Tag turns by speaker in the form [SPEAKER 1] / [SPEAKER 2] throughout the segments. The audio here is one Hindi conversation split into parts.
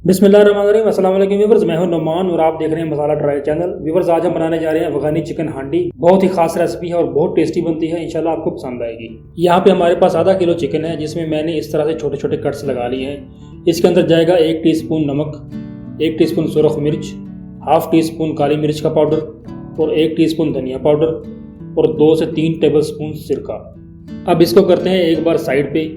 [SPEAKER 1] बिस्मिल्लाहिर्रहमानिर्रहीम। अस्सलाम वालेकुम व्यूअर्स, मैं हूं नुमान और आप देख रहे हैं मसाला ट्राई चैनल। व्यूअर्स, आज हम बनाने जा रहे हैं अफगानी चिकन हांडी। बहुत ही खास रेसिपी है और बहुत टेस्टी बनती है। इंशाल्लाह आपको पसंद आएगी। यहाँ पे हमारे पास आधा किलो चिकन है, जिसमें मैंने इस तरह से छोटे छोटे कट्स लगा लिए हैं। इसके अंदर जाएगा 1 टीस्पून नमक, 1 टीस्पून सुरख मिर्च, हाफ टी स्पून काली मिर्च का पाउडर और 1 टीस्पून धनिया पाउडर और 2 से 3 टेबल स्पून सिरका। अब इसको करते हैं एक बार साइड पे।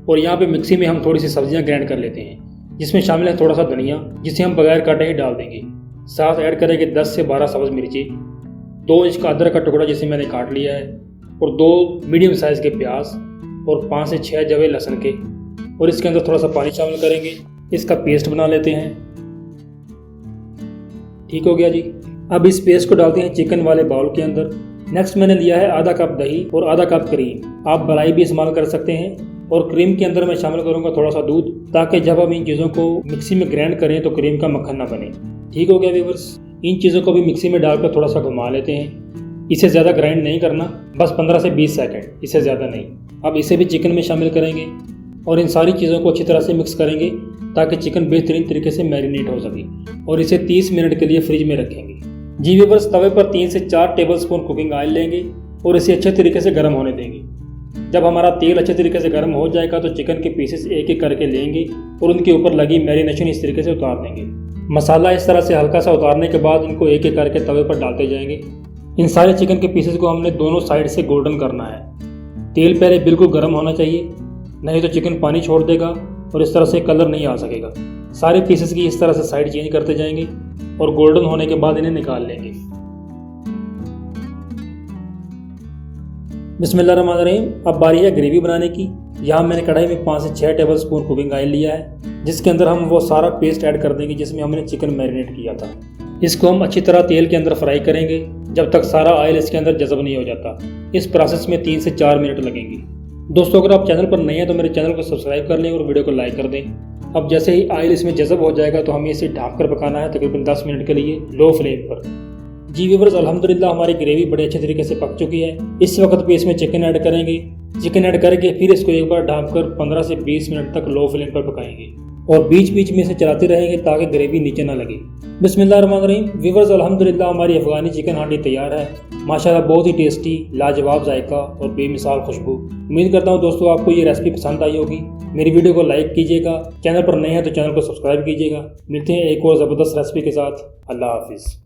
[SPEAKER 1] और यहाँ पे मिक्सी में हम थोड़ी सी सब्जियाँ ग्राइंड कर लेते हैं, जिसमें शामिल है थोड़ा सा धनिया, जिसे हम बगैर काटे ही डाल देंगे। साथ ऐड करेंगे 10 से 12 सब्ज़ मिर्ची, 2 इंच का अदरक का टुकड़ा जिसे मैंने काट लिया है, और 2 मीडियम साइज़ के प्याज और 5 से 6 जवे लहसुन के। और इसके अंदर थोड़ा सा पानी शामिल करेंगे। इसका पेस्ट बना लेते हैं। ठीक हो गया जी। अब इस पेस्ट को डालते हैं चिकन वाले बाउल के अंदर। नेक्स्ट मैंने लिया है आधा कप दही और आधा कप क्रीम। आप मलाई भी इस्तेमाल कर सकते हैं। और क्रीम के अंदर मैं शामिल करूंगा थोड़ा सा दूध, ताकि जब हम इन चीज़ों को मिक्सी में ग्राइंड करें तो क्रीम का मक्खन ना बने। ठीक हो गया व्यूअर्स। इन चीज़ों को भी मिक्सी में डालकर थोड़ा सा घुमा लेते हैं। इसे ज़्यादा ग्राइंड नहीं करना, बस 15 से 20 सेकंड, इससे ज़्यादा नहीं। अब इसे भी चिकन में शामिल करेंगे और इन सारी चीज़ों को अच्छी तरह से मिक्स करेंगे, ताकि चिकन बेहतरीन तरीके से मैरिनेट हो सके। और इसे 30 मिनट के लिए फ्रिज में रखेंगे। जी व्यूअर्स, तवे पर 3 से 4 टेबल स्पून कुकिंग ऑयल लेंगे और इसे अच्छे तरीके से गर्म होने देंगे। जब हमारा तेल अच्छे तरीके से गर्म हो जाएगा तो चिकन के पीसेस एक एक करके लेंगे और उनके ऊपर लगी मैरिनेशन इस तरीके से उतार देंगे। मसाला इस तरह से हल्का सा उतारने के बाद इनको एक एक करके तवे पर डालते जाएंगे। इन सारे चिकन के पीसेस को हमने दोनों साइड से गोल्डन करना है। तेल पहले बिल्कुल गर्म होना चाहिए, नहीं तो चिकन पानी छोड़ देगा और इस तरह से कलर नहीं आ सकेगा। सारे पीसेस की इस तरह से साइड चेंज करते जाएंगे और गोल्डन होने के बाद इन्हें निकाल लेंगे। बिस्मिल्लाहिर्रहमानिर्रहीम। अब बारी है ग्रेवी बनाने की। यहाँ मैंने कढ़ाई में 5 से 6 टेबल स्पून कुकिंग ऑयल लिया है, जिसके अंदर हम वो सारा पेस्ट ऐड कर देंगे जिसमें हमने चिकन मैरिनेट किया था। इसको हम अच्छी तरह तेल के अंदर फ्राई करेंगे जब तक सारा ऑयल इसके अंदर जज़ब नहीं हो जाता। इस प्रोसेस में 3 से 4 मिनट लगेंगे। दोस्तों, अगर आप चैनल पर नए हैं तो मेरे चैनल को सब्सक्राइब कर लें और वीडियो को लाइक कर दें। अब जैसे ही ऑयल इसमें जज़ब हो जाएगा तो हमें इसे ढक कर पकाना है तकरीबन 10 मिनट के लिए लो फ्लेम पर। जी व्यूअर्स, अल्हम्दुलिल्लाह हमारी ग्रेवी बड़े अच्छे तरीके से पक चुकी है। इस वक्त पे इसमें चिकन ऐड करेंगे। चिकन ऐड करके फिर इसको एक बार ढककर 15 से 20 मिनट तक लो फ्लेम पर पकाएंगे और बीच बीच में इसे चलाते रहेंगे ताकि ग्रेवी नीचे ना लगे। बिस्मिल्लाहिर्रहमानिर्रहीम। व्यूअर्स, अल्हम्दुलिल्लाह हमारी अफगानी चिकन हांडी तैयार है। माशाल्लाह बहुत ही टेस्टी, लाजवाब जायका और बेमिसाल खुशबू। उम्मीद करता हूँ दोस्तों आपको ये रेसिपी पसंद आई होगी। मेरी वीडियो को लाइक कीजिएगा, चैनल पर नए हैं तो चैनल को सब्सक्राइब कीजिएगा। मिलते हैं एक और ज़बरदस्त रेसिपी के साथ। अल्लाह हाफिज़।